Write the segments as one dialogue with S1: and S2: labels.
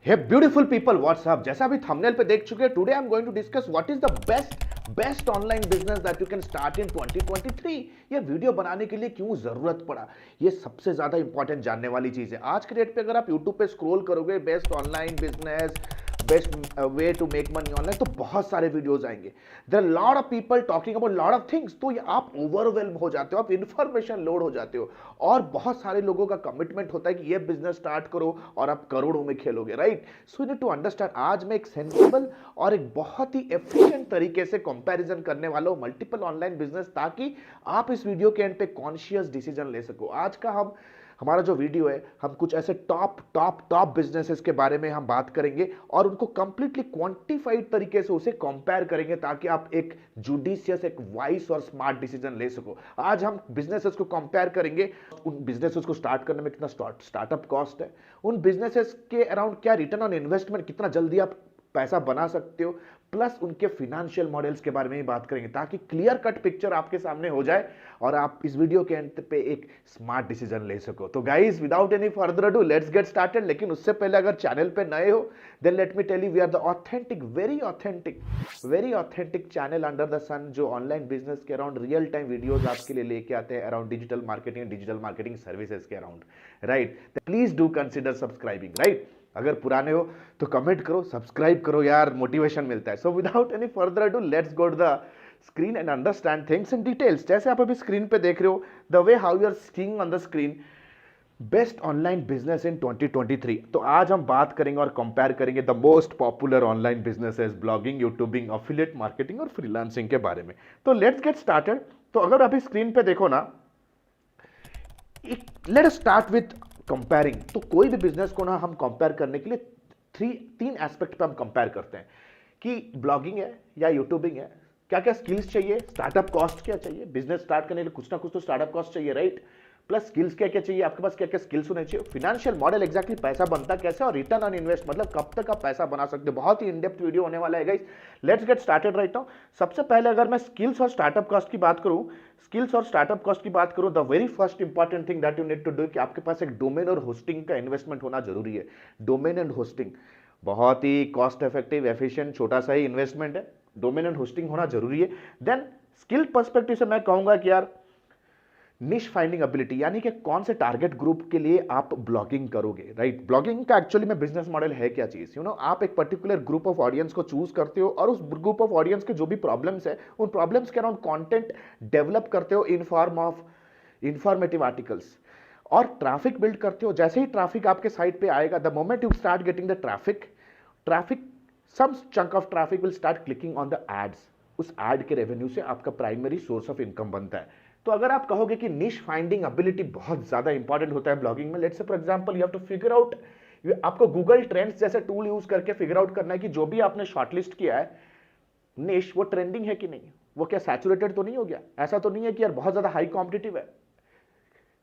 S1: हे beautiful people WhatsApp, जैसा अभी thumbnail पे देख चुके हैं, today I am going to discuss what is the best online business that you can start in 2023। ये वीडियो बनाने के लिए क्यों जरूरत पड़ा, ये सबसे ज्यादा इंपॉर्टेंट जानने वाली चीज है। आज के डेट पे अगर आप यूट्यूब पे स्क्रॉल करोगे best online business, best way to make money online, तो बहुत सारे वीडियोस आएंगे। There are lot of people talking about lot of things, तो ये आप ओवरवेल्म हो जाते हो, आप इंफॉर्मेशन लोड हो जाते हो। और बहुत सारे लोगों का कमिटमेंट होता है कि ये बिजनेस स्टार्ट करो और आप करोड़ों में खेलोगे, right. So you need to understand. आज मैं एक सेंसिबल और एक बहुत ही एफिशिएंट तरीके से कंपैरिजन करने वाला हूं मल्टीपल ऑनलाइन बिजनेस, ताकि आप इस वीडियो के एंड पे कॉन्शियस डिसीजन ले सको। आज का हमारा जो वीडियो है, हम कुछ ऐसे टॉप बिजनेसेस के बारे में हम बात करेंगे और उनको कंप्लीटली क्वांटिफाइड तरीके से उसे कंपेयर करेंगे, ताकि आप एक जुडिशियस, एक वाइस और स्मार्ट डिसीजन ले सको। आज हम बिजनेसेस को कंपेयर करेंगे, उन बिजनेसेस को स्टार्ट करने में कितना स्टार्टअप कॉस्ट है, उन बिजनेसेस के अराउंड क्या रिटर्न ऑन इन्वेस्टमेंट, कितना जल्दी आप पैसा बना सकते हो, प्लस उनके फाइनेंशियल मॉडल्स के बारे में ही बात करेंगे, ताकि क्लियर कट पिक्चर आपके सामने हो जाए और आप इस वीडियो के एंड पे एक स्मार्ट डिसीजन ले सको। तो guys, without any further ado, let's get started. लेकिन उससे पहले अगर चैनल पे नए हो, then let me tell you, we are the authentic, very authentic channel under the sun, जो ऑनलाइन बिजनेस के अराउंड रियल टाइम वीडियोस आपके लिए लेके आते हैं अराउंड डिजिटल मार्केटिंग सर्विसेज के around, right. Please do consider subscribing, right. अगर पुराने हो तो कमेंट करो, सब्सक्राइब करो यार, मोटिवेशन मिलता है। So without any further ado, let's go to the screen and understand things in details. जैसे आप अभी स्क्रीन पे देख रहे हो, the way how you are seeing on the screen, best online business in 2023। तो आज हम बात करेंगे और कंपेयर करेंगे the most popular online businesses, blogging, YouTubing, affiliate marketing और फ्रीलांसिंग के बारे में। तो लेट्स गेट स्टार्टेड। तो अगर अभी स्क्रीन पे देखो ना, let us start with comparing. तो कोई भी बिजनेस को ना हम कंपेयर करने के लिए तीन एस्पेक्ट पे हम कंपेयर करते हैं कि ब्लॉगिंग है या यूट्यूबिंग है, क्या क्या स्किल्स चाहिए, स्टार्टअप कॉस्ट क्या चाहिए, बिजनेस स्टार्ट करने के लिए कुछ ना कुछ तो स्टार्टअप कॉस्ट चाहिए, राइट। प्लस स्किल्स क्या क्या चाहिए, आपके पास क्या क्या स्किल्स होने चाहिए, फाइनेंशियल मॉडल, एग्जैक्टली पैसा बनता कैसे, और रिटर्न ऑन इन्वेस्ट, मतलब कब तक आप पैसा बना सकते हो। बहुत ही इन डेप्थ वीडियो होने वाला है guys. Let's get started right now. सबसे पहले अगर मैं स्किल्स और स्टार्टअप कॉस्ट की बात करूं, the very first important thing that you need to do, कि आपके पास एक डोमेन और होस्टिंग का इन्वेस्टमेंट होना जरूरी है। डोमेन एंड होस्टिंग बहुत ही कॉस्ट इफेक्टिव, एफिशिएंट, छोटा सा ही इन्वेस्टमेंट है। डोमेन एंड होस्टिंग होना जरूरी है। देन स्किल पर्सपेक्टिव से मैं कहूंगा कि यार निश फाइंडिंग एबिलिटी, यानी कि कौन से टारगेट ग्रुप के लिए आप ब्लॉगिंग करोगे, राइट। ब्लॉगिंग का एक्चुअली में बिजनेस मॉडल है क्या चीज, आप एक पर्टिकुलर ग्रुप ऑफ ऑडियंस को चूज करते हो और उस ग्रुप ऑफ ऑडियंस के जो भी प्रॉब्लम्स है, उन प्रॉब्लम्स के अराउंड कंटेंट डेवलप करते हो in form of informative articles, और ट्रैफिक बिल्ड करते हो। जैसे ही ट्रैफिक आपके साइट पे आएगा, the moment you start getting the traffic some chunk of traffic will start clicking on the ads. उस एड के रेवेन्यू से आपका प्राइमरी सोर्स ऑफ इनकम बनता है। तो अगर आप कहोगे कि निश फाइंडिंग एबिलिटी बहुत ज्यादा इंपॉर्टेंट होता है ब्लॉगिंग में, let's say for example you have to figure out, आपको गूगल ट्रेंड्स जैसे टूल यूज करके फिगर आउट करना है कि जो भी आपने शॉर्टलिस्ट किया है निश, वो ट्रेंडिंग है कि नहीं, वो क्या सैचुरेटेड तो नहीं हो गया, ऐसा तो नहीं है कि यार बहुत ज्यादा हाई कॉम्पिटिटिव है।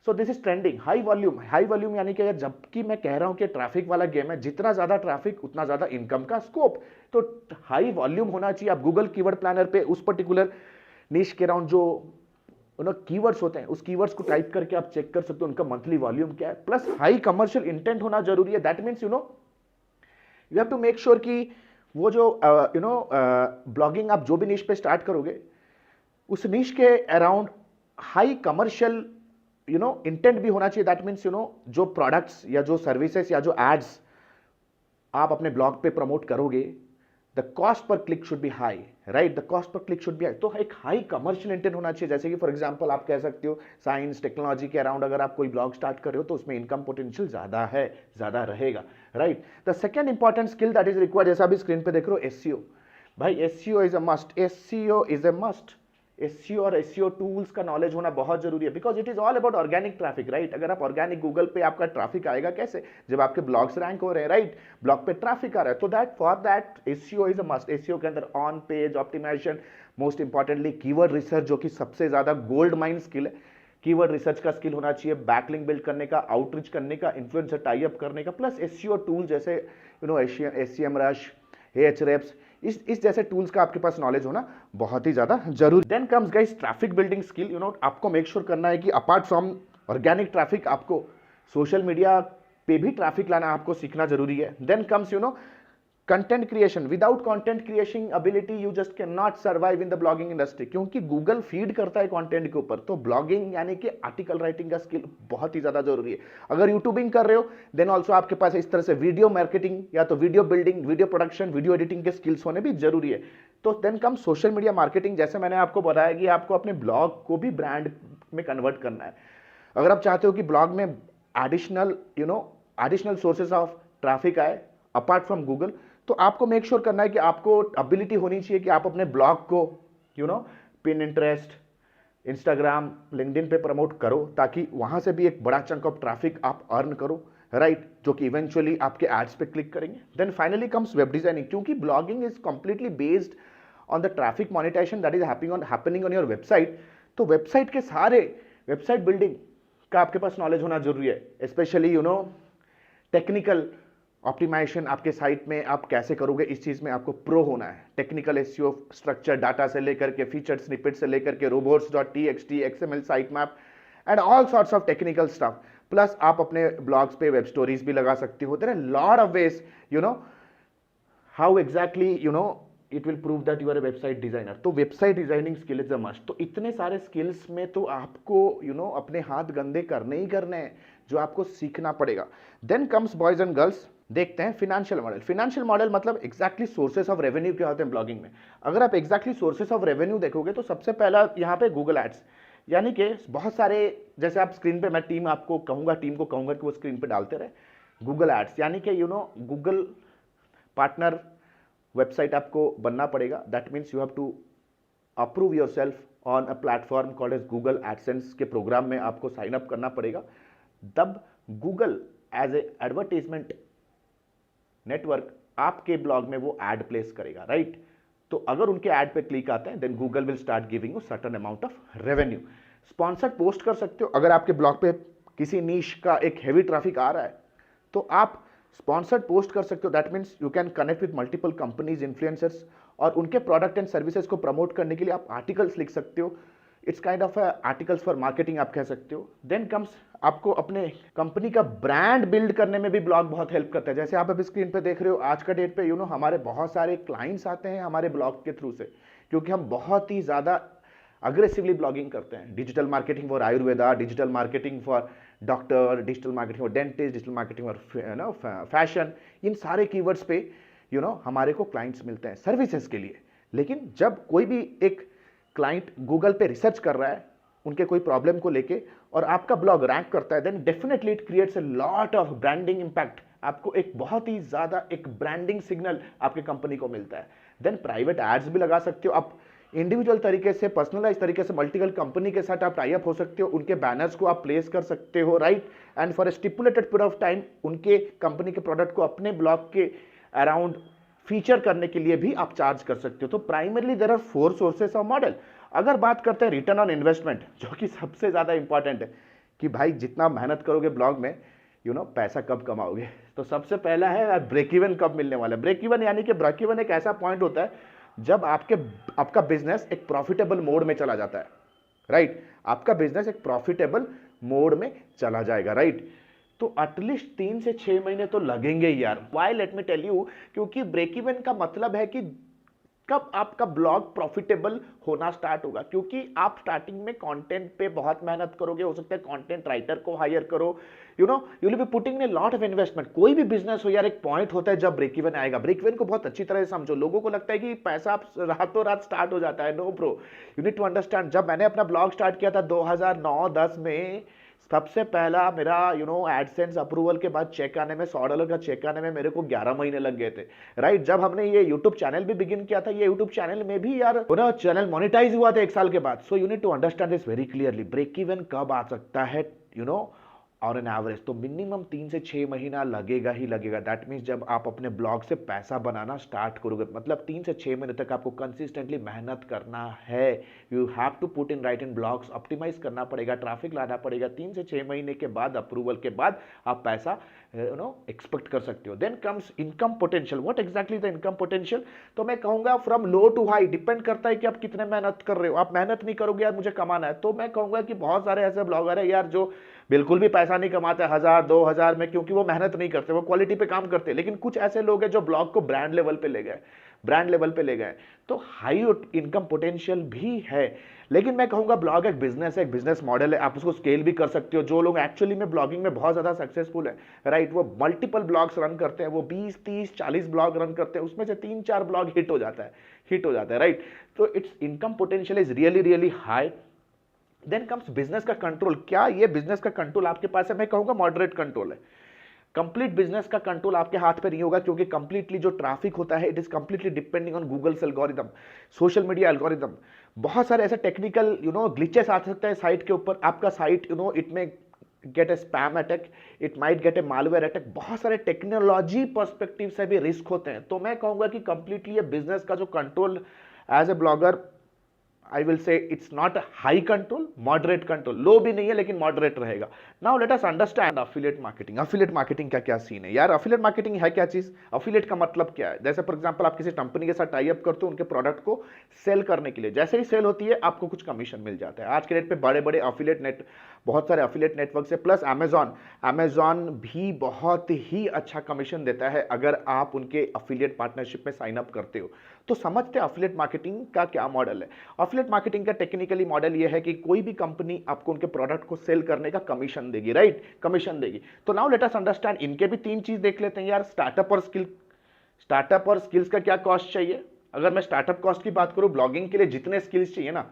S1: सो this is trending, high volume यानी कि जबकि मैं कह रहा हूं कि ट्रैफिक वाला गेम है, जितना ज्यादा ट्रैफिक उतना ज्यादा इनकम का स्कोप। तो हाई वॉल्यूम होना चाहिए। आप गूगल कीवर्ड प्लानर पे उस पर्टिकुलर निश के अराउंड जो कीवर्ड्स होते हैं, उस कीवर्ड्स को टाइप करके आप चेक कर सकते हो उनका मंथली वॉल्यूम क्या है। प्लस हाई कमर्शियल इंटेंट होना जरूरी है। That means you have to make sure कि वो जो ब्लॉगिंग आप जो भी निश पे स्टार्ट करोगे, उस निश के अराउंड हाई कमर्शियल इंटेंट भी होना चाहिए। दैट मींस जो प्रोडक्ट्स या जो सर्विसेज या जो एड्स आप अपने ब्लॉग पे प्रमोट करोगे, the cost per click should be high, right. The cost per click should be high. तो एक हाई कमर्शियल इंटेंट होना चाहिए। जैसे कि फॉर एग्जांपल आप कह सकते हो साइंस टेक्नोलॉजी के अराउंड अगर आप कोई ब्लॉग स्टार्ट कर रहे हो, तो उसमें इनकम पोटेंशियल ज्यादा है, ज्यादा रहेगा, right. The second important skill that is required, जैसा भी स्क्रीन पे देख रहे हो, एसईओ। भाई SEO is a must, SEO is a must. SEO और एसईओ टूल्स का नॉलेज होना बहुत जरूरी है, because it is all about organic traffic, right. अगर आप ऑर्गेनिक गूगल पे आपका ट्रैफिक आएगा कैसे, जब आपके ब्लॉग्स रैंक हो रहे हैं, राइट, ब्लॉग पे ट्रैफिक आ रहा है। तो that for that SEO is a must. SEO के अंदर on page optimization, most importantly keyword research, जो कि सबसे ज्यादा गोल्ड माइन स्किल है। कीवर्ड रिसर्च का स्किल होना चाहिए, बैकलिंक बिल्ड करने का, आउटरीच करने का, इन्फ्लुएंसर टाई अप करने का, प्लस एसईओ टूल जैसे एसईएम रश, एचरेप्स, इस जैसे टूल्स का आपके पास नॉलेज होना बहुत ही ज्यादा जरूरी। Then comes guys traffic building skill. आपको मेक श्योर करना है कि अपार्ट फ्रॉम ऑर्गेनिक ट्रैफिक, आपको सोशल मीडिया पे भी ट्रैफिक लाना आपको सीखना जरूरी है। Then comes content creation. Without content creation ability you just can not survive in the blogging industry, क्योंकि गूगल फीड करता है कंटेंट के ऊपर। तो ब्लॉगिंग यानी कि आर्टिकल राइटिंग का स्किल बहुत ही ज्यादा जरूरी है। अगर यूट्यूबिंग कर रहे हो देन ऑल्सो आपके पास इस तरह से वीडियो मार्केटिंग या तो video building, video production, video editing के स्किल्स होने भी जरूरी है। तो then come social media marketing. जैसे मैंने आपको बताया कि आपको अपने ब्लॉग को भी ब्रांड में कन्वर्ट करना है। अगर आप चाहते हो कि ब्लॉग में एडिशनल सोर्सेज ऑफ ट्रैफिक आए अपार्ट फ्रॉम गूगल, तो आपको मेक श्योर करना है कि आपको एबिलिटी होनी चाहिए कि आप अपने ब्लॉग को पिनिंटरेस्ट, इंस्टाग्राम, लिंक्डइन पे प्रमोट करो, ताकि वहां से भी एक बड़ा चंक ऑफ ट्रैफिक आप अर्न करो, राइट, जो कि इवेंचुअली आपके एड्स पे क्लिक करेंगे। Then finally comes web designing, क्योंकि blogging is completely based on the traffic monetization that is happening on your website. तो वेबसाइट के सारे वेबसाइट बिल्डिंग का आपके पास नॉलेज होना जरूरी है, स्पेशली टेक्निकल ऑप्टिमाइजेशन आपके साइट में आप कैसे करोगे, इस चीज में आपको प्रो होना है। टेक्निकल एसईओ, स्ट्रक्चर डाटा से लेकर के फीचर स्निपेट से लेकर के robots.txt, XML site map and all sorts of technical stuff. Plus आप अपने ब्लॉग्स पे वेब स्टोरीज भी लगा सकते हो। There are lot of ways how exactly it will prove that you are a website designer. तो website designing skill is a must. तो इतने सारे स्किल्स में तो आपको अपने हाथ गंदे करने ही करने हैं, जो आपको सीखना पड़ेगा। Then comes boys and girls, देखते हैं फिनेंशियल मॉडल। फिनेंशियल मॉडल मतलब एग्जैक्टली सोर्सेस ऑफ रेवेन्यू क्या होते हैं ब्लॉगिंग में। अगर आप एग्जैक्टली सोर्सेस ऑफ रेवेन्यू देखोगे तो सबसे पहला यहाँ पे गूगल एड्स, यानी कि बहुत सारे, जैसे आप स्क्रीन पे, मैं टीम को कहूंगा कि वो स्क्रीन पे डालते रहे गूगल एड्स, यानी कि गूगल पार्टनर वेबसाइट आपको बनना पड़ेगा। That means you have to approve yourself on a platform called as Google AdSense के प्रोग्राम में आपको साइन अप करना पड़ेगा। तब Google as a advertisement network आपके ब्लॉग में वो एड प्लेस करेगा, राइट। तो अगर उनके एड पे क्लिक आते हैं then Google will start giving you certain amount of revenue. Sponsored post कर सकते हो। अगर आपके ब्लॉग पे किसी नीश का एक हेवी ट्रैफिक आ रहा है तो आप स्पॉन्सर्ड पोस्ट कर सकते हो। That means you can connect with multiple companies, influencers, और उनके प्रोडक्ट एंड सर्विसेज को प्रमोट करने के लिए आप आर्टिकल्स लिख सकते हो। It's kind of articles for marketing आप कह सकते हो। देन कम्स, आपको अपने कंपनी का ब्रांड बिल्ड करने में भी ब्लॉग बहुत हेल्प करता है। जैसे आप अभी स्क्रीन पे देख रहे हो, आज का डेट पे हमारे बहुत सारे क्लाइंट्स आते हैं हमारे ब्लॉग के थ्रू से, क्योंकि हम बहुत ही ज्यादा अग्रेसिवली ब्लॉगिंग करते हैं। Digital marketing for Ayurveda, digital marketing for doctor, digital marketing for dentist, digital marketing for fashion, इन सारे कीवर्ड्स पे हमारे को क्लाइंट्स मिलते हैं सर्विसेज के लिए। लेकिन जब कोई भी एक क्लाइंट गूगल पे रिसर्च कर रहा है उनके कोई प्रॉब्लम को लेके और आपका ब्लॉग रैंक करता है, then definitely it creates a lot of branding impact. आपको एक बहुत ही ज्यादा एक ब्रांडिंग सिग्नल आपके कंपनी को मिलता है। देन प्राइवेट एड्स भी लगा सकते हो आप, इंडिविजुअल तरीके से, पर्सनलाइज तरीके से मल्टीपल कंपनी के साथ आप टाई अप हो सकते हो, उनके बैनर्स को आप प्लेस कर सकते हो, right. And for a stipulated period of time उनके कंपनी के प्रोडक्ट को अपने ब्लॉग के अराउंड फीचर करने के लिए भी आप चार्ज कर सकते हो। तो primarily there are 4 sources of model. अगर बात करते हैं रिटर्न ऑन इन्वेस्टमेंट, जो कि सबसे ज्यादा इंपॉर्टेंट है कि भाई जितना मेहनत करोगे ब्लॉग में पैसा कब कमाओगे, तो सबसे पहला है ब्रेक इवन कब मिलने वाला है। ब्रेक इवन यानी कि ब्रेक इवन एक ऐसा पॉइंट होता है जब आपका बिजनेस एक प्रॉफिटेबल मोड में चला जाता है, राइट। आपका बिजनेस एक प्रॉफिटेबल मोड में चला जाएगा, राइट। तो एटलीस्ट 3 से 6 महीने तो लगेंगे यार। Why, let me tell you, क्योंकि ब्रेक इवन का मतलब है कि कब आपका ब्लॉग प्रॉफिटेबल होना स्टार्ट होगा। क्योंकि आप स्टार्टिंग में कंटेंट पे बहुत मेहनत करोगे, हो सकता है कंटेंट राइटर को हायर करो, you will be putting in lot of investment. कोई भी बिजनेस हो यार, एक पॉइंट होता है जब ब्रेक इवन आएगा। ब्रेक इवन को बहुत अच्छी तरह से समझो। लोगों को लगता है कि पैसा आप रातों रात स्टार्ट हो जाता है। No bro, you need to understand. जब मैंने अपना ब्लॉग स्टार्ट किया था 2009-10 में, सबसे पहला मेरा एडसेंस अप्रूवल के बाद चेक आने में, $100 का चेक आने में मेरे को 11 महीने लग गए थे, राइट। जब हमने ये यूट्यूब चैनल भी बिगिन किया था, ये यूट्यूब चैनल में भी यार चैनल मोनेटाइज हुआ था 1 साल के बाद। So you need to understand this very clearly. Break even कब आ सकता है और एन एवरेज, तो मिनिमम 3 से 6 महीना लगेगा ही लगेगा। दैट मीन्स जब आप अपने ब्लॉग से पैसा बनाना स्टार्ट करोगे, मतलब 3 से 6 महीने तक आपको कंसिस्टेंटली मेहनत करना है। You have to put in write in blogs, optimize करना पड़ेगा, ट्रैफिक लाना पड़ेगा। 3 से 6 महीने के बाद, अप्रूवल के बाद, आप पैसा एक्सपेक्ट कर सकते हो। Then comes income potential. What exactly the income potential? तो मैं कहूंगा from low to high, depend करता है कि आप कितने मेहनत कर रहे हो। आप मेहनत नहीं करोगे यार मुझे कमाना है, तो मैं कहूंगा कि बहुत सारे ऐसे ब्लॉगर है यार जो बिल्कुल भी पैसा नहीं कमाते 1000 2000 में, क्योंकि वो मेहनत नहीं करते, वो क्वालिटी पे काम करते। लेकिन कुछ ऐसे लोग हैं जो ब्लॉग को ब्रांड लेवल पे ले गए, ब्रांड लेवल पे ले गए, तो हाई इनकम पोटेंशियल भी है। लेकिन मैं कहूंगा ब्लॉग एक बिजनेस है, एक बिजनेस मॉडल है, आप उसको स्केल भी कर सकते हो। जो लोग एक्चुअली में ब्लॉगिंग में बहुत ज्यादा सक्सेसफुल है, राइट, वो मल्टीपल ब्लॉग्स रन करते हैं, वो 20 30 40 ब्लॉग रन करते हैं, उसमें से 3 4 ब्लॉग हिट हो जाता है, हिट हो जाता है, राइट। तो it's income potential is really really high. Then comes business का कंट्रोल। क्या ये बिजनेस का कंट्रोल आपके पास है? मैं कहूंगा मॉडरेट कंट्रोल है। कंप्लीट बिजनेस का कंट्रोल आपके हाथ पे नहीं होगा, क्योंकि कंप्लीटली जो ट्रैफिक होता है it is completely depending on Google's algorithm, social media algorithm. बहुत सारे ऐसे टेक्निकल ग्लिचेस आ सकते हैं साइट के ऊपर। आपका साइट इट में gate A spam attack, it might get A malware attack. बहुत सारे टेक्नोलॉजी पर्सपेक्टिव से भी रिस्क होते हैं। तो मैं कहूंगा कि कंप्लीटली ये बिजनेस का जो control as a blogger, I will say it's not a high control, moderate control, low भी नहीं है लेकिन moderate रहेगा। Now let us understand affiliate marketing। affiliate marketing का क्या सीन है यार? affiliate marketing है क्या चीज? affiliate का मतलब क्या है? जैसे फॉर एग्जांपल आप किसी कंपनी के साथ टाई अप करते हो उनके प्रोडक्ट को सेल करने के लिए, जैसे ही सेल होती है आपको कुछ कमीशन मिल जाता है। आज के डेट पे बड़े बड़े affiliate नेट, बहुत सारे affiliate नेटवर्क है, प्लस अमेजॉन भी बहुत ही अच्छा कमीशन देता है अगर आप उनके affiliate पार्टनरशिप में साइन अप करते हो। तो समझते हैं affiliate मार्केटिंग का क्या मॉडल है। affiliate मार्केटिंग का टेक्निकली मॉडल ये है कि कोई भी कंपनी आपको उनके प्रोडक्ट को सेल करने का कमीशन देगी, राइट, कमीशन देगी। तो नाउ लेट अस अंडरस्टैंड, इनके भी 3 चीज देख लेते हैं यार। स्टार्टअप और स्किल्स का क्या कॉस्ट चाहिए? अगर मैं स्टार्टअप कॉस्ट की बात करूं, ब्लॉगिंग के लिए जितने स्किल्स चाहिए ना,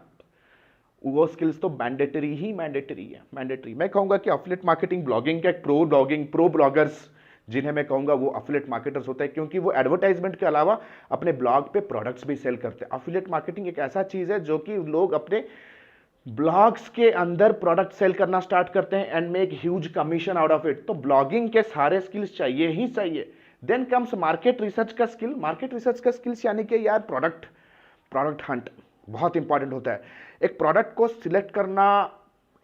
S1: वो स्किल्स तो मैंडेटरी है, मैंडेटरी। मैं कहूंगा कि affiliate मार्केटिंग ब्लॉगिंग का एक प्रो ब्लॉगर्स जिन्हें मैं कहूंगा वो affiliate मार्केटर्स होते हैं, क्योंकि वो एडवर्टाइजमेंट के अलावा अपने ब्लॉग पे प्रोडक्ट्स भी सेल करते हैं। affiliate मार्केटिंग एक ऐसा चीज है जो कि लोग अपने ब्लॉग्स के अंदर प्रोडक्ट सेल करना स्टार्ट करते हैं and make huge commission out of it. तो ब्लॉगिंग के सारे स्किल्स चाहिए ही चाहिए। देन कम्स मार्केट रिसर्च का स्किल। मार्केट रिसर्च का स्किल्स यानी कि यार प्रोडक्ट हंट बहुत इंपॉर्टेंट होता है। एक प्रोडक्ट को सिलेक्ट करना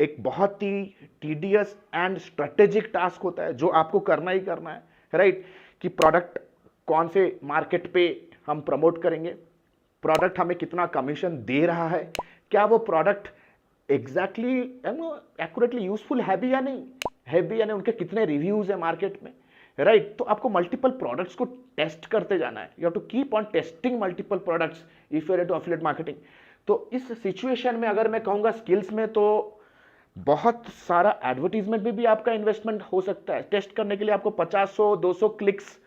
S1: एक बहुत ही टीडियस एंड स्ट्रेटेजिक टास्क होता है जो आपको करना ही करना है, राइट। कि प्रोडक्ट कौन से मार्केट पे हम प्रमोट करेंगे, प्रोडक्ट हमें कितना कमीशन दे रहा है, क्या वो प्रोडक्ट एग्जैक्टली एक्यूरेटली यूजफुल है भी या नहीं, उनके कितने रिव्यूज है मार्केट में, राइट। तो आपको मल्टीपल प्रोडक्ट्स को टेस्ट करते जाना है। You have to keep on testing multiple products if you are into affiliate marketing. तो इस सिचुएशन में अगर मैं कहूंगा स्किल्स में, तो बहुत सारा एडवर्टीजमेंट में भी आपका इन्वेस्टमेंट हो सकता है। टेस्ट करने के लिए आपको 50-100-200 क्लिक्स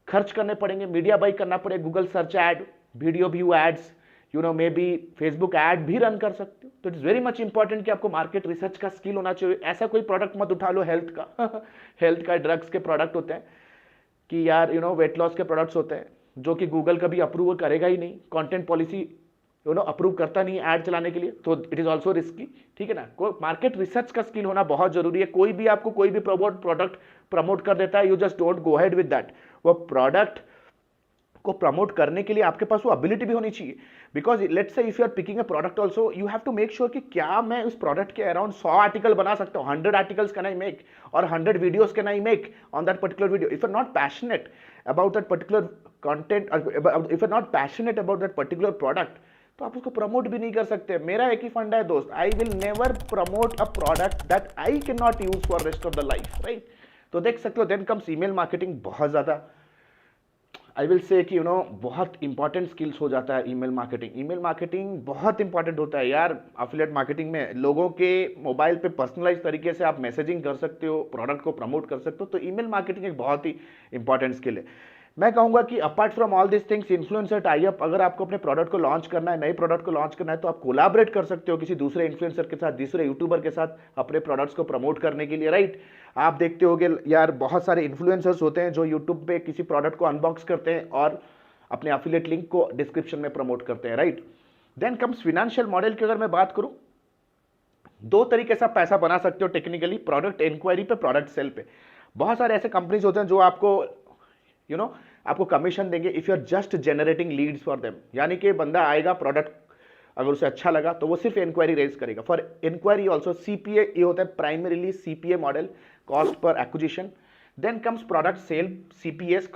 S1: खर्च करने पड़ेंगे, मीडिया बाई करना पड़ेगा, Google search ad, video view ads, maybe Facebook ad भी रन कर सकते हो। तो इट्स वेरी मच इंपॉर्टेंट कि आपको मार्केट रिसर्च का स्किल होना चाहिए। ऐसा कोई प्रोडक्ट मत उठा लो हेल्थ का हेल्थ का, ड्रग्स के प्रोडक्ट होते हैं कि यार वेट लॉस के प्रोडक्ट्स होते हैं जो कि गूगल कभी अप्रूव करेगा ही नहीं, कंटेंट पॉलिसी अप्रूव करता नहीं ऐड चलाने के लिए, तो इट इज ऑल्सो रिस्की, ठीक है ना। मार्केट रिसर्च का स्किल होना बहुत जरूरी है। कोई भी आपको कोई भी प्रोडक्ट प्रमोट कर देता है, you just don't go ahead with that. वो प्रोडक्ट को प्रमोट करने के लिए आपके पास वो एबिलिटी भी होनी चाहिए। Because let's say if you are picking a product also, you have to make sure कि क्या मैं उस प्रोडक्ट के अराउंड 100 आर्टिकल बना सकता हूँ, 100 आर्टिकल्स कैन आई मेक, और 100 videos can I make on that particular video. If you are not passionate about that particular content, if you are not passionate about that particular product, तो आप उसको promote भी नहीं कर सकते। मेरा एक ही फंडा है दोस्त, I will never promote a product that I can not use for rest of the life, right. तो देख सकते हो। देन कम्स ईमेल मार्केटिंग, बहुत ज्यादा आई विल से कि बहुत इंपॉर्टेंट स्किल्स हो जाता है ईमेल मार्केटिंग। ईमेल मार्केटिंग बहुत इंपॉर्टेंट होता है यार affiliate मार्केटिंग में। लोगों के मोबाइल पे पर्सनलाइज तरीके से आप मैसेजिंग कर सकते हो, प्रोडक्ट को प्रमोट कर सकते हो। तो ईमेल मार्केटिंग एक बहुत ही इंपॉर्टेंट स्किल है। मैं कहूंगा कि apart from all this things, influencer tie up, अगर आपको अपने प्रोडक्ट को लॉन्च करना है, नए प्रोडक्ट को लॉन्च करना है, तो आप कोलैबोरेट कर सकते हो किसी दूसरे इन्फ्लुएंसर के साथ, दूसरे यूट्यूबर के साथ अपने प्रोडक्ट्स को प्रमोट करने के लिए, राइट। आप देखते होगे यार बहुत सारे इन्फ्लुएंसर्स होते हैं जो यूट्यूब पे किसी प्रोडक्ट को अनबॉक्स करते हैं और अपने affiliate लिंक को डिस्क्रिप्शन में प्रमोट करते हैं, right. Then comes financial model की अगर मैं बात करूं, 2 तरीके से आप पैसा बना सकते हो टेक्निकली, प्रोडक्ट इंक्वायरी पे, प्रोडक्ट सेल पे। बहुत सारे ऐसे कंपनीज होते हैं जो आपको आपको कमीशन देंगे if you are just generating leads for them. यानी कि बंदा आएगा, प्रोडक्ट अगर उसे अच्छा लगा तो वो सिर्फ इंक्वायरी रेज करेगा। फॉर इंक्वायरी ऑल्सो CPA, ये होता है primarily CPA model, cost per acquisition. Then comes product sale, CPS,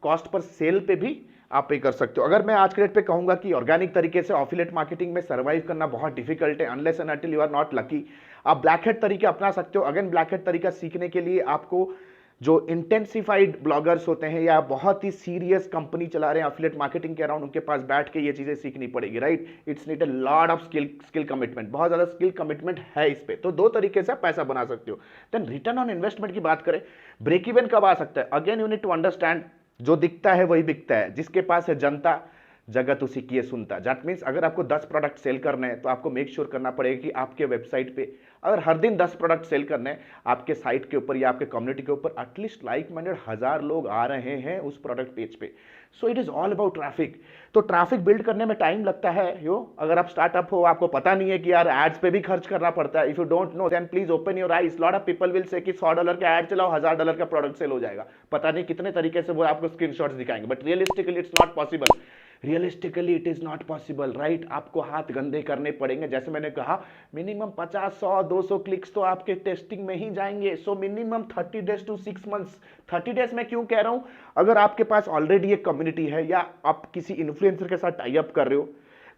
S1: cost per sale पे भी आप पे कर सकते हो। अगर मैं आज के डेट पे कहूंगा कि ऑर्गेनिक तरीके से एफिलिएट मार्केटिंग में सर्वाइव करना बहुत डिफिकल्ट है, unless and until you are not lucky. आप ब्लैक हेड तरीके अपना सकते हो। अगेन ब्लैक हेड तरीका सीखने के लिए आपको जो इंटेंसिफाइड ब्लॉगर्स होते हैं या बहुत ही सीरियस कंपनी चला रहे हैं एफिलिएट मार्केटिंग के अराउंड, उनके पास बैठ के ये चीजें सीखनी पड़ेगी, right. It's need a lot of skill commitment, बहुत ज्यादा स्किल कमिटमेंट है इस पे। तो दो तरीके से आप पैसा बना सकते हो। देन रिटर्न ऑन इन्वेस्टमेंट की बात करें, ब्रेक इवन कब आ सकता है? Again you need to understand, जो दिखता है वही बिकता है, जिसके पास है जनता जगत उसी की सुनता। दैट मीन्स अगर आपको 10 प्रोडक्ट सेल करने हैं तो आपको मेक श्योर करना पड़ेगा कि आपके वेबसाइट पे अगर हर दिन 10 प्रोडक्ट सेल करने हैं, आपके साइट के ऊपर या आपके कम्युनिटी के ऊपर एटलीस्ट लाइक माइंडेड 1000 लोग आ रहे हैं उस प्रोडक्ट पेज पे। So it is all about traffic. तो ट्रैफिक बिल्ड करने में टाइम लगता है यो। अगर आप स्टार्टअप हो, आपको पता नहीं है कि यार एड्स पे भी खर्च करना पड़ता है, if you don't know then please open your eyes. Lot of people will say कि $100 का एड चलाओ, $1000 का प्रोडक्ट सेल हो जाएगा। पता नहीं कितने तरीके से वो आपको स्क्रीनशॉट्स दिखाएंगे, but realistically it's not possible. Realistically it is not possible, right. आपको हाथ गंदे करने पड़ेंगे। जैसे मैंने कहा मिनिमम 50, 100, 200 क्लिक्स तो आपके टेस्टिंग में ही जाएंगे। So minimum 30 days to 6 months. 30 days में क्यों कह रहा हूं? अगर आपके पास ऑलरेडी एक कम्युनिटी है या आप किसी इन्फ्लुएंसर के साथ टाई अप कर रहे हो,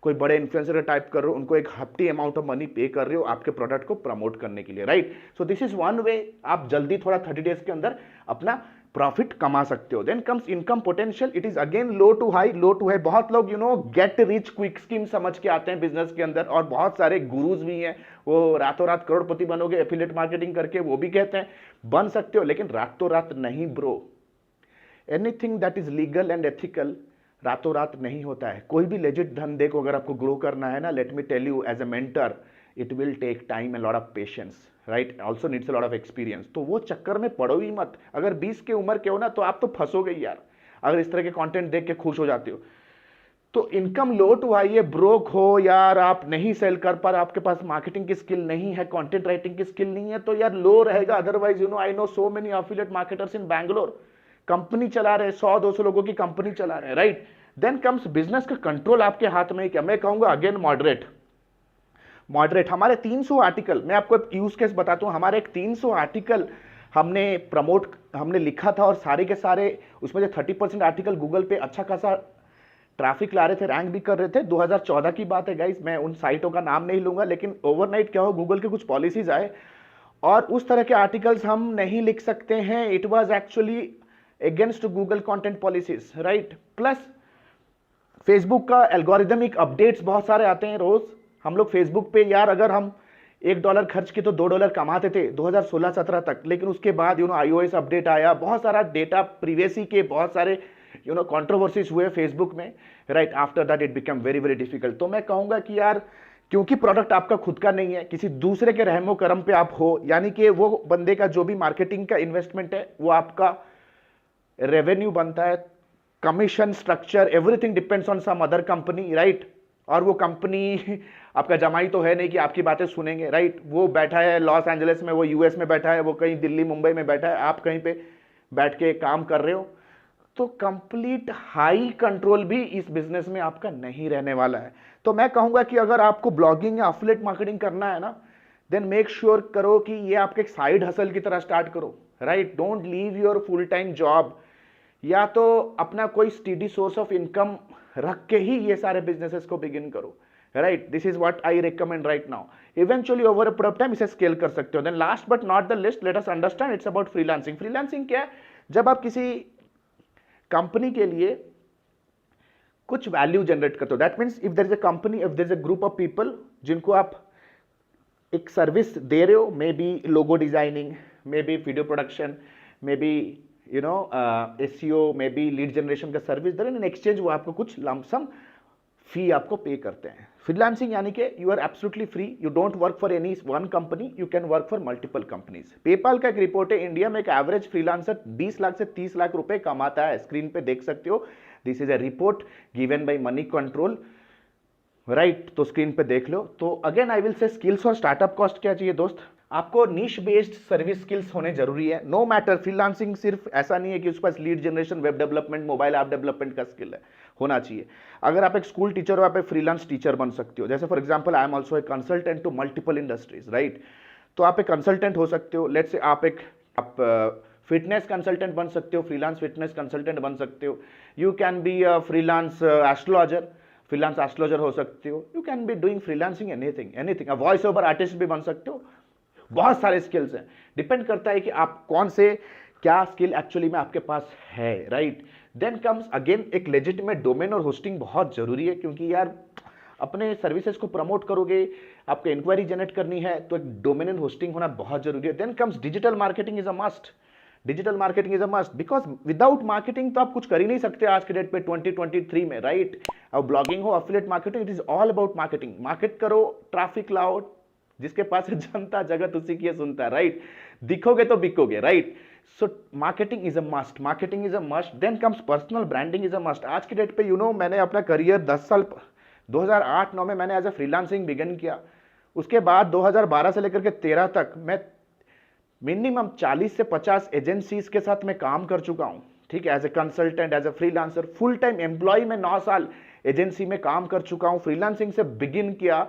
S1: कोई बड़े इन्फ्लुएंसर का टाइप कर रहे हो, उनको एक hefty अमाउंट ऑफ मनी पे कर रहे हो आपके प्रोडक्ट को प्रमोट करने के लिए, right. So this is one way आप जल्दी थोड़ा 30 डेज के अंदर अपना प्रॉफिट कमा सकते हो। Then comes income potential. It is again low to high, low to high. बहुत लोग गेट रिच क्विक स्कीम समझ के आते हैं बिजनेस के अंदर, और बहुत सारे गुरुज भी हैं, वो रातों रात करोड़पति बनोगे एफिलिएट मार्केटिंग करके, वो भी कहते हैं बन सकते हो, लेकिन रातों रात नहीं bro. Anything that is legal and ethical रातों रात नहीं होता है। कोई भी लेजिट धंधे को अगर आपको ग्रो करना है ना, let me tell you as a mentor, it will take time and lot of patience, right. Also needs a lot of experience. तो वो चक्कर में पड़ो ही मत। अगर 20 की उम्र के हो ना तो आप तो फंसोगे यार, अगर इस तरह के कंटेंट देख के खुश हो जाते हो। तो इनकम लो टू हाई है, ब्रोक हो यार, आप नहीं सेल कर पा रहे, आपके पास मार्केटिंग की स्किल नहीं है, कंटेंट राइटिंग की स्किल नहीं है, तो यार लो रहेगा। Otherwise I know so many affiliate marketers in Bangalore, company चला रहे, 100-200 लोगों की कंपनी चला रहे, राइट। देन कम्स बिजनेस का कंट्रोल आपके हाथ में। क्या मैं कहूंगा? Again moderate. हमारे 300 आर्टिकल, मैं आपको एक यूज केस बताता हूं। हमारे एक 300 आर्टिकल हमने लिखा था, और सारे के सारे उसमें से 30% आर्टिकल गूगल पे अच्छा खासा ट्रैफिक ला रहे थे, रैंक भी कर रहे थे। 2014 की बात है गाइस, मैं उन साइटों का नाम नहीं लूंगा, लेकिन ओवरनाइट क्या हो, गूगल के कुछ पॉलिसीज आए और उस तरह के आर्टिकल्स हम नहीं लिख सकते हैं। It was actually against Google content policies, right. Plus Facebook का एल्गोरिदमिक अपडेट्स बहुत सारे आते हैं रोज। हम लोग फेसबुक पे यार अगर हम $1 खर्च किए तो $2 कमाते थे 2016-17 तक, लेकिन उसके बाद iOS अपडेट आया, बहुत सारा डेटा प्रीवेसी के बहुत सारे कंट्रोवर्सीज हुए फेसबुक में, right. After that it become very very difficult. तो मैं कहूंगा कि यार क्योंकि प्रोडक्ट आपका खुद का नहीं है, किसी दूसरे के रहमो करम पे आप हो, यानी कि वो बंदे का जो भी मार्केटिंग का इन्वेस्टमेंट है वो आपका रेवेन्यू बनता है, commission structure, everything depends on some other company, right. और वो कंपनी आपका जमाई तो है नहीं कि आपकी बातें सुनेंगे, राइट। वो बैठा है लॉस एंजलिस में, वो यूएस में बैठा है, वो कहीं दिल्ली मुंबई में बैठा है, आप कहीं पे बैठ के काम कर रहे हो। तो कंप्लीट हाई कंट्रोल भी इस बिजनेस में आपका नहीं रहने वाला है। तो मैं कहूंगा कि अगर आपको ब्लॉगिंग या एफिलिएट मार्केटिंग करना है ना, देन मेक श्योर करो कि ये आपके एक साइड हसल की तरह स्टार्ट करो, right. Don't leave your full time job, या तो अपना कोई स्टेडी सोर्स ऑफ इनकम रख के ही ये सारे बिजनेसेस को बिगिन करो, right. This is what I recommend right now. Eventually over a period of time इसे स्केल कर सकते हो। Then last but not the least, let us understand it's about freelancing. Freelancing क्या है? जब आप किसी कंपनी के लिए कुछ वैल्यू जनरेट करते हो, that means if there is a company, if there is a group of people जिनको आप एक सर्विस दे रहे हो, maybe logo designing, maybe video production, maybe SEO, maybe lead generation का service दे रहे हैं, इन एक्सचेंज वो आपको कुछ लमसम फी आपको पे करते हैं। फ्रीलांसिंग यानी कि you are absolutely free, you don't work for any one company, you can work for multiple companies. PayPal का एक रिपोर्ट है, इंडिया में एक एवरेज फ्रीलांसर 20 लाख से 30 लाख रुपए कमाता है। स्क्रीन पे देख सकते हो, this is a report given by money control, right. तो स्क्रीन पे देख लो। तो again I will say skills और स्टार्टअप कॉस्ट क्या चाहिए दोस्त? आपको नीश बेस्ड सर्विस स्किल्स होने जरूरी है। नो मैटर, फ्रीलांसिंग सिर्फ ऐसा नहीं है कि उसके पास lead generation, web development, mobile app development का स्किल है, होना चाहिए। अगर आप एक स्कूल टीचर हो, आप एक फ्रीलांस टीचर बन सकते हो। जैसे for example I am also a consultant to multiple industries, right. तो आप एक कंसल्टेंट हो सकते हो। लेट्स से आप फिटनेस कंसल्टेंट बन सकते हो, फ्रीलांस फिटनेस कंसल्टेंट बन सकते हो, you can be a freelance astrologer, freelance astrologer हो सकते हो, you can be doing freelancing anything anything, voice over artist भी बन सकते हो। बहुत सारे स्किल्स हैं, डिपेंड करता है कि आप कौन से क्या स्किल एक्चुअली में आपके पास है, राइट। देन कम्स अगेन एक लेजिटिमेट डोमेन और होस्टिंग बहुत जरूरी है, क्योंकि यार अपने सर्विसेज को प्रमोट करोगे, आपको इंक्वायरी जनरेट करनी है, तो एक डोमेन एंड होस्टिंग होना बहुत जरूरी है। Then comes digital marketing is a must, digital marketing is a must, because without marketing तो आप कुछ कर ही नहीं सकते आज के डेट पे 2023 में, राइट। अब ब्लॉगिंग हो, affiliate marketing, it is all about marketing. Market करो, ट्रैफिक लाओ, जिसके पास है जनता जगत उसी की सुनता है, राइट। दिखोगे तो बिकोगे, right. So marketing is a must, marketing is a must. Then comes personal branding is a must. आज के डेट पे मैंने अपना करियर 10 साल 2008-9 में मैंने एज अ फ्रीलांसिंग बिगिन किया। उसके बाद 2012 से लेकर के 13 तक मैं मिनिमम 40 से 50 एजेंसीज के साथ मैं काम कर चुका हूं, ठीक है, as a consultant, as a freelancer, full time employ में 9 साल एजेंसी में काम कर चुका हूं। फ्रीलांसिंग से बिगिन किया,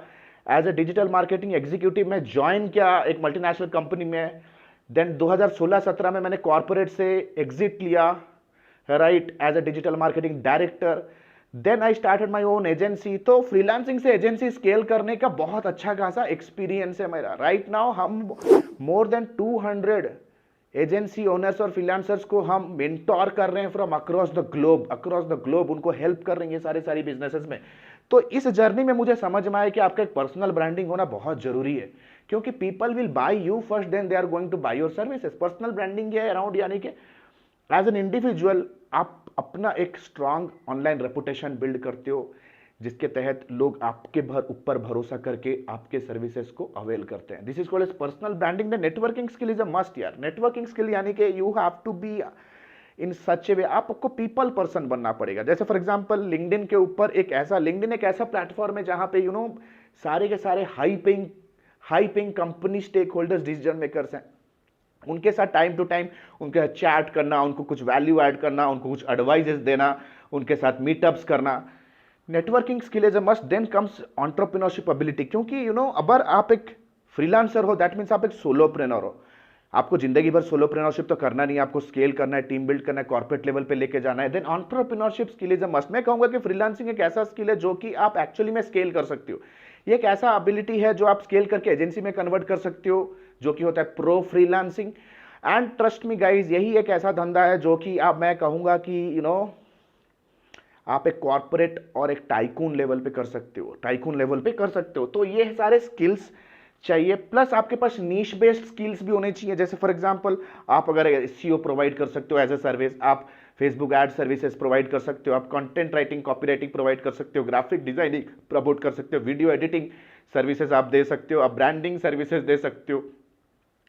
S1: as a digital marketing executive में ज्वाइन किया एक मल्टीनेशनल कंपनी में। देन 2016-17 में मैंने कॉर्पोरेट से एग्जिट लिया, right, as a digital marketing director. Then I started my own agency. तो फ्रीलांसिंग से एजेंसी स्केल करने का बहुत अच्छा खासा एक्सपीरियंस है मेरा। राइट नाउ हम मोर देन 200 एजेंसी ओनर्स और फ्रीलांसर्स को हम मेंटोर कर रहे हैं फ्रॉम अक्रॉस द ग्लोब, उनको हेल्प कर रहे हैं सारे बिजनेसेस में। तो इस जर्नी में मुझे समझ में आया कि आपका एक पर्सनल ब्रांडिंग होना बहुत जरूरी है, क्योंकि people will buy you first, then they are going to buy your services. Personal branding है अराउंड, यानी कि एज एन इंडिविजुअल आप अपना एक स्ट्रांग ऑनलाइन रेपुटेशन बिल्ड करते हो, जिसके तहत लोग आपके ऊपर भरोसा करके आपके सर्विसेज को अवेल करते हैं। This is called as personal branding. The networking skill is a must यार। नेटवर्किंग स्किल यानी कि you have to be in such a way, आपको पीपल पर्सन बनना पड़ेगा। जैसे फॉर एग्जांपल लिंक्डइन के ऊपर लिंक्डइन एक ऐसा प्लेटफॉर्म है जहां पे सारे के सारे high paying company stakeholders, decision makers हैं, उनके साथ टाइम टू टाइम उनके चैट करना, उनको कुछ वैल्यू ऐड करना, उनको कुछ एडवाइजेस देना, उनके साथ मीटअप्स करना। Networking skill is a must. Then comes entrepreneurship ability, क्योंकि अगर आप एक फ्रीलांसर हो, दैट मीन्स आप एक सोलोप्रेन्योर हो। आपको जिंदगी भर सोलोप्रेन्योरशिप तो करना नहीं है, आपको स्केल करना है, टीम बिल्ड करना है, कॉर्पोरेट लेवल पे लेके जाना है। Then entrepreneurship skill is a must. मैं कहूंगा कि फ्रीलांसिंग एक ऐसा स्किल है जो कि आप एक्चुअली में स्केल कर सकते हो। ये एक ऐसा एबिलिटी है जो आप स्केल करके एजेंसी में कन्वर्ट कर सकते हो, जो कि होता है pro freelancing. And trust me guys, यही एक ऐसा धंधा है जो कि मैं कहूंगा कि आप एक कॉर्पोरेट और एक टाइकून लेवल पे कर सकते हो। तो ये सारे स्किल्स चाहिए, प्लस आपके पास नीश बेस्ड स्किल्स भी होने चाहिए। जैसे फॉर एग्जांपल आप अगर एसईओ प्रोवाइड कर सकते हो एज ए सर्विस, आप फेसबुक एड सर्विसेज प्रोवाइड कर सकते हो, आप कंटेंट राइटिंग, कॉपीराइटिंग प्रोवाइड कर सकते हो, ग्राफिक डिजाइनिंग प्रमोट कर सकते हो, वीडियो एडिटिंग सर्विसेज आप दे सकते हो, आप ब्रांडिंग सर्विसेज दे सकते हो,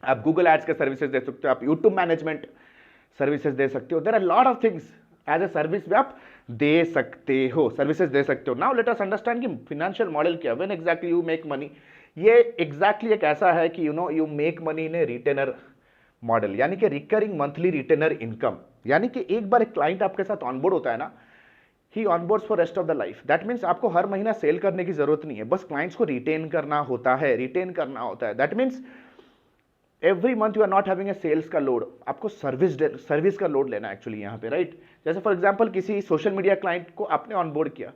S1: आप गूगल एड्स के सर्विसेज दे सकते हो, आप यूट्यूब मैनेजमेंट सर्विसेज दे सकते हो। There are lot of things as a service भी आप दे सकते हो, सर्विसेज दे सकते हो। नाउ लेट अस अंडरस्टैंड कि फाइनेंशियल मॉडल क्या, when exactly you make money. ये एग्जैक्टली एक ऐसा है कि you make money in a retainer model, यानी कि रिकरिंग मंथली रिटेनर इनकम। यानी कि एक बार एक क्लाइंट आपके साथ ऑनबोर्ड होता है ना, he onboards for rest of the life. That means आपको हर महीना सेल करने की जरूरत नहीं है, बस क्लाइंट्स को रिटेन करना होता है। That means every month you are not having a sales का लोड, आपको सर्विस का लोड लेना एक्चुअली यहाँ पे, राइट। जैसे फॉर एग्जांपल किसी सोशल मीडिया क्लाइंट को आपने ऑनबोर्ड किया,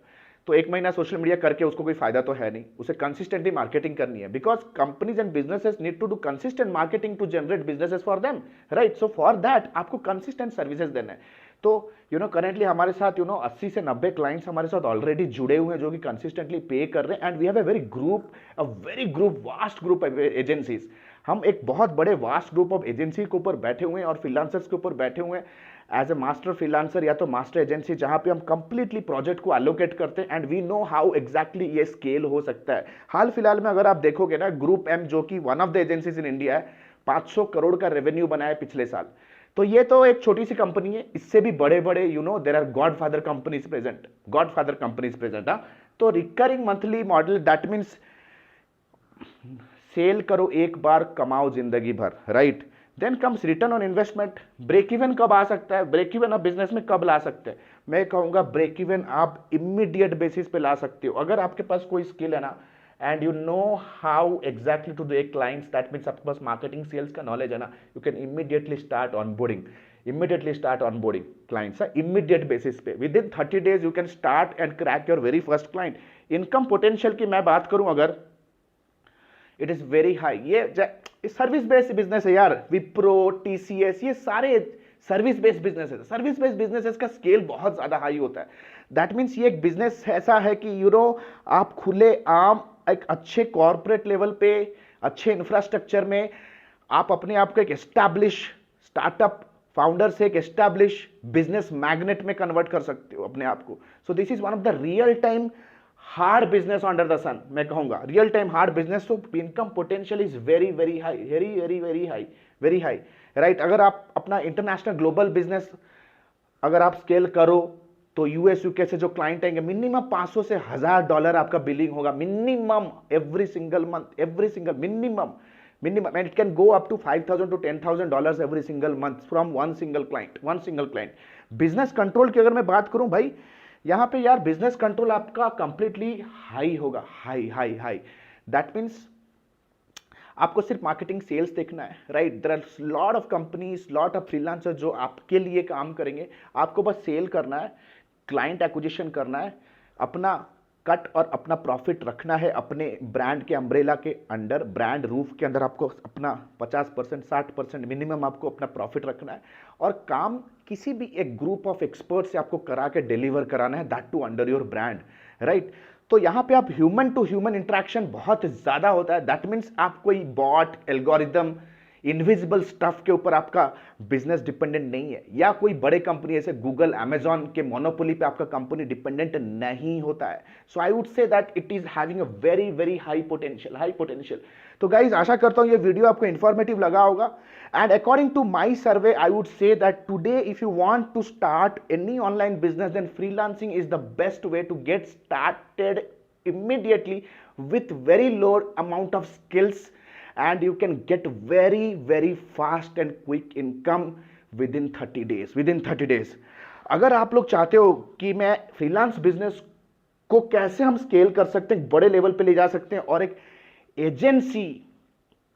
S1: तो एक महीना सोशल मीडिया करके उसको कोई फायदा तो है नहीं, उसे कंसिस्टेंटली मार्केटिंग करनी है, because companies and businesses need to do consistent marketing to generate businesses for them, right. So for that आपको कंसिस्टेंट सर्विसेज देना है। तो करेंटली हमारे साथ 80 से 90 क्लाइंट्स हमारे साथ ऑलरेडी जुड़े हुए हैं, जो कि कंसिस्टेंटली पे कर रहे हैं। And we have a very group vast group agencies. हम एक बहुत बड़े वास्ट ग्रुप ऑफ एजेंसी के ऊपर बैठे हुए हैं और फ्रीलांसर्स के ऊपर बैठे हुए हैं एज ए मास्टर फ्रीलांसर या तो मास्टर एजेंसी, जहां पे हम कंप्लीटली प्रोजेक्ट को एलोकेट करते हैं। And we know how exactly ये स्केल हो सकता है। हाल फिलहाल में अगर आप देखोगे ना, ग्रुप एम जो कि one of the agencies in India है, 500 करोड़ का रेवेन्यू बनाया पिछले साल। तो ये तो एक छोटी सी कंपनी है, इससे भी बड़े बड़े there are godfather companies present. तो recurring monthly model, that means sell करो एक बार, कमाओ जिंदगी भर, right. Then comes return on investment. Break even कब आ सकता है, ब्रेक इवन आप बिजनेस में कब ला सकते हैं? मैं कहूंगा ब्रेक इवन आप इमीडिएट बेसिस पे ला सकते हो। अगर आपके पास कोई स्किल है ना, and you know how exactly to do a clients, that means आपके पास मार्केटिंग सेल्स का नॉलेज है ना, you can immediately start onboarding, immediately start onboarding clients, immediate basis पे within 30 days you can start and crack your very first client. income potential की मैं बात करूं अगर, it is very high. ये सर्विस बेस्ड बिजनेस है यार, Wipro, TCS, ये सारे सर्विस बेस्ड बिजनेस है। सर्विस बेस्ड बिजनेसेस का स्केल बहुत ज्यादा हाई होता है। दैट मीन्स ये एक बिजनेस ऐसा है कि यू नो आप खुले आम एक अच्छे कॉर्पोरेट लेवल पे अच्छे इंफ्रास्ट्रक्चर में आप अपने आप को एक एस्टैब्लिश स्टार्टअप फाउंडर से एक एस्टैब्लिश बिजनेस मैग्नेट में कन्वर्ट कर सकते हो अपने आप को। So this is one of the real time hard business under the sun, मैं कहूंगा रियल टाइम हार्ड बिजनेस। तो income potential is very very high, very very very high, very high, right. अगर आप अपना इंटरनेशनल ग्लोबल बिजनेस अगर आप scale करो तो यूएस यूके से जो क्लाइंट आएंगे मिनिमम 500 से $1000 आपका बिलिंग होगा minimum every single month, every single minimum and it can go up to $5,000 to $10,000 every single month from one single client. Business control की अगर मैं बात करूं भाई, यहां पे यार बिजनेस कंट्रोल आपका कंप्लीटली हाई होगा, high high high. That means आपको सिर्फ मार्केटिंग सेल्स देखना है, राइट। There are lot of companies, lot of freelancer जो आपके लिए काम करेंगे, आपको बस सेल करना है, क्लाइंट एक्विजिशन करना है, अपना कट और अपना प्रॉफिट रखना है अपने ब्रांड के अम्ब्रेला के अंडर, ब्रांड रूफ के अंदर आपको अपना 50% 60% मिनिमम आपको अपना प्रॉफिट रखना है, और काम किसी भी एक ग्रुप ऑफ एक्सपर्ट से आपको करा के डिलीवर कराना है, that to under your brand, right. तो यहां पे आप ह्यूमन टू ह्यूमन इंटरेक्शन बहुत ज्यादा होता है। दैट मीन्स आप कोई बॉट, एल्गोरिदम, इनविजिबल स्टफ के ऊपर आपका बिजनेस डिपेंडेंट नहीं है, या कोई बड़े कंपनी जैसे गूगल, अमेजॉन के मोनोपोली पे आपका कंपनी डिपेंडेंट नहीं होता है। So I would say that it is having a very very high potential. तो गाइज आशा करता हूं ये वीडियो आपको इंफॉर्मेटिव लगा होगा, and according to my survey I would say that today if you want to start any online business then freelancing is the best way to get started immediately with very low amount of skills, and you can get very very fast and quick income within 30 days। अगर आप लोग चाहते हो कि मैं freelance business को कैसे हम स्केल कर सकते हैं, बड़े लेवल पे ले जा सकते हैं और एक एजेंसी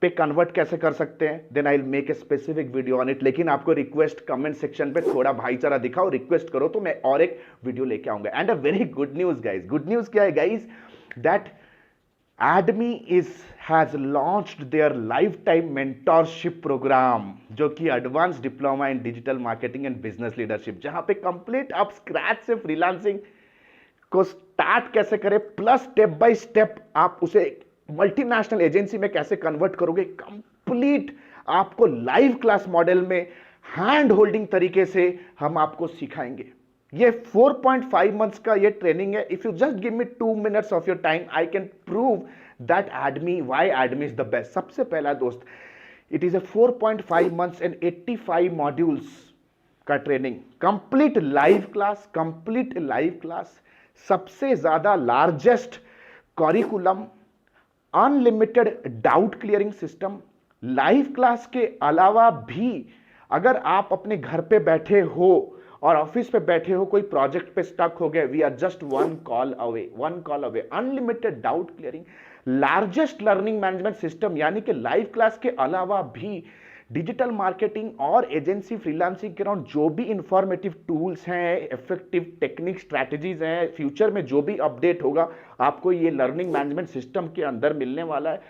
S1: पे कन्वर्ट कैसे कर सकते हैं, then I will make a specific video on it. लेकिन आपको रिक्वेस्ट कमेंट सेक्शन पे थोड़ा भाईचारा दिखाओ, रिक्वेस्ट करो तो मैं और एक वीडियो लेके आऊंगा। And a very good news guys, good news क्या है guys, that ADME has launched their lifetime mentorship program, जो कि advance diploma in digital marketing and business leadership, जहां पे कंप्लीट आप स्क्रैच से फ्रीलांसिंग को स्टार्ट कैसे करें, प्लस स्टेप बाय स्टेप आप उसे मल्टीनेशनल एजेंसी में कैसे कन्वर्ट करोगे, कंप्लीट आपको लाइव क्लास मॉडल में हैंड होल्डिंग तरीके से हम आपको सिखाएंगे। ये 4.5 मंथ्स का ये ट्रेनिंग है। If you just give me 2 minutes of your time, I can prove that ADME, why ADME is the best. सबसे पहला दोस्त, it is a 4.5 months and 85 modules का ट्रेनिंग, कंप्लीट लाइव क्लास, सबसे ज्यादा largest curriculum, unlimited doubt clearing system. Live class के अलावा भी अगर आप अपने घर पे बैठे हो और ऑफिस पे बैठे हो, कोई प्रोजेक्ट पे स्टक हो गए, we are just one call away, unlimited doubt clearing, largest learning management system. यानी कि लाइव क्लास के अलावा भी डिजिटल मार्केटिंग और एजेंसी फ्रीलांसिंग के अराउंड जो भी इंफॉर्मेटिव टूल्स हैं, इफेक्टिव टेक्निक स्ट्रैटेजीज हैं, फ्यूचर में जो भी अपडेट होगा आपको ये लर्निंग मैनेजमेंट सिस्टम के अंदर मिलने वाला है।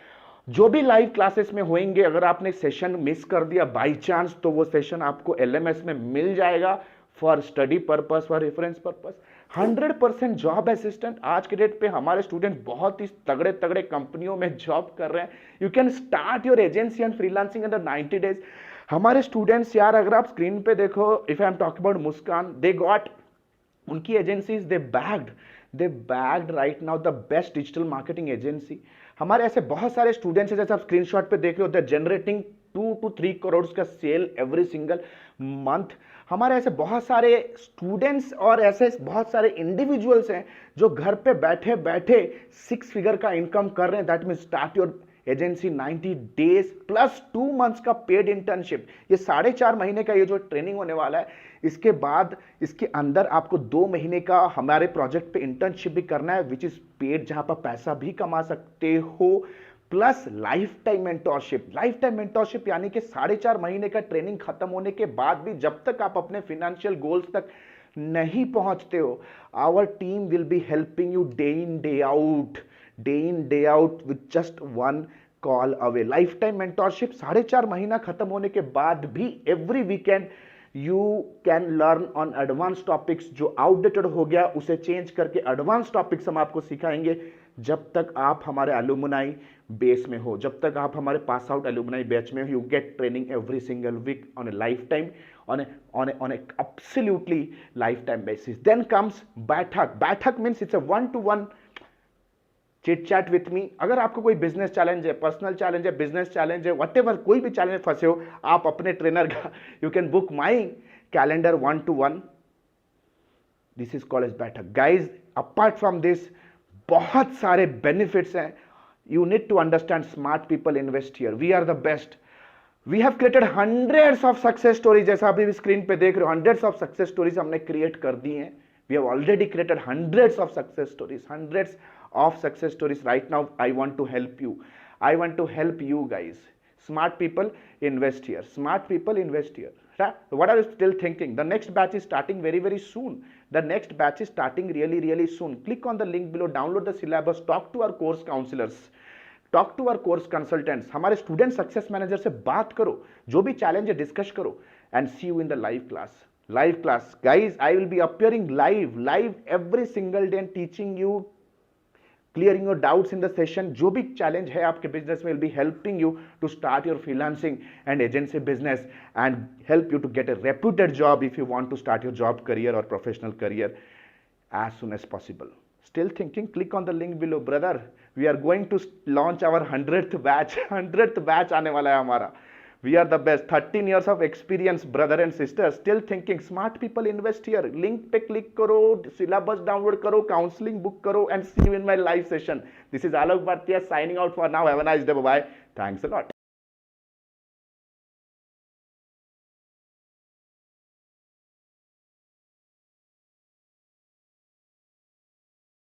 S1: जो भी लाइव क्लासेस में होंगे, अगर आपने सेशन मिस कर दिया बाई चांस, तो वो सेशन आपको LMS में मिल जाएगा for study purpose, for reference purpose. 100% job assistant, आज के डेट पे हमारे स्टूडेंट बहुत ही तगड़े तगड़े कंपनियों में जॉब कर रहे हैं। You can start your agency and freelancing under 90 days. हमारे स्टूडेंट्स यार, अगर आप स्क्रीन पे देखो, if I am talking about Muskan, they got, उनकी agencies they bagged right now the best digital marketing agency. हमारे ऐसे बहुत सारे स्टूडेंट्स हैं, जैसे आप स्क्रीनशॉट पे देख रहे हो, दे जनरेटिंग 2 to 3 करोड़ का सेल एवरी सिंगल मंथ। हमारे ऐसे बहुत सारे स्टूडेंट्स और ऐसे बहुत सारे इंडिविजुअल्स हैं जो घर पे बैठे बैठे 6 फिगर का इनकम कर रहे हैं। That mean start your agency 90 days plus 2 months का पेड इंटर्नशिप। ये 4.5 महीने का ये जो ट्रेनिंग होने वाला है, इसके बाद इसके अंदर आपको 2 महीने का हमारे प्रोजेक्ट पे इंटर्नशिप भी करना है, विच इज पेड, जहां पर पैसा भी कमा सकते हो, plus life time mentorship. Life time mentorship यानी कि 4.5 महीने का ट्रेनिंग खत्म होने के बाद भी जब तक आप अपने फाइनेंशियल गोल्स तक नहीं पहुंचते हो, our team will be helping you day in day out with just one call away. Life time mentorship 4.5 महीना खत्म होने के बाद भी every weekend you can learn on advance topics. जो आउटडेटेड हो गया उसे चेंज करके एडवांस टॉपिक्स हम आपको सिखाएंगे जब तक आप हमारे एलुमनाई बेस में हो, जब तक आप हमारे पास आउट एलुमनाई बैच में हो। You get training every single week on a life time, on a absolutely lifetime basis. Then comes बैठक। बैठक means it's a one-to-one chit chat with me. अगर आपको कोई बिजनेस चैलेंज है, personal challenge है, business challenge है, whatever कोई भी चैलेंज फंसे हो, आप अपने ट्रेनर का you can book my calendar 1-to-1। This is called as baithak. Guys apart from this बहुत सारे बेनिफिट्स हैं। You need to understand smart people invest here, we are the best. We have created hundreds of success stories, जैसा अभी screen पे देख रहे हो, hundreds of success stories हमने क्रिएट कर दी हैं। We have already created hundreds of success stories, hundreds of success stories. Right now I want to help you, I want to help you guys. Smart people invest here, smart people invest here, right? What are you still thinking? The next batch is starting very soon. The next batch is starting really soon. Click on the link below, download the syllabus, talk to our course counselors, talk to our course consultants, हमारे student success manager से बात करो, जो भी challenge है discuss करो, and see you in the live class. Guys, I will be appearing live every single day and teaching you, clearing your doubts in the session. जो भी चैलेंज है आपके बिजनेस में, will be helping you to start your freelancing and agency business and help you to get a reputed job if you want to start your job career or professional career as soon as possible. Still thinking? Click on the link below, brother. We are going to launch our 100th batch. 100th batch आने वाला है हमारा। We are the best. 13 years of experience, brother and sister. Still thinking? Smart people invest here. Link पे click करो, syllabus download करो, counseling book करो, and see you in my live session. This is Alok Bhartiya signing out for now. Have a nice day. Bye bye. Thanks a lot.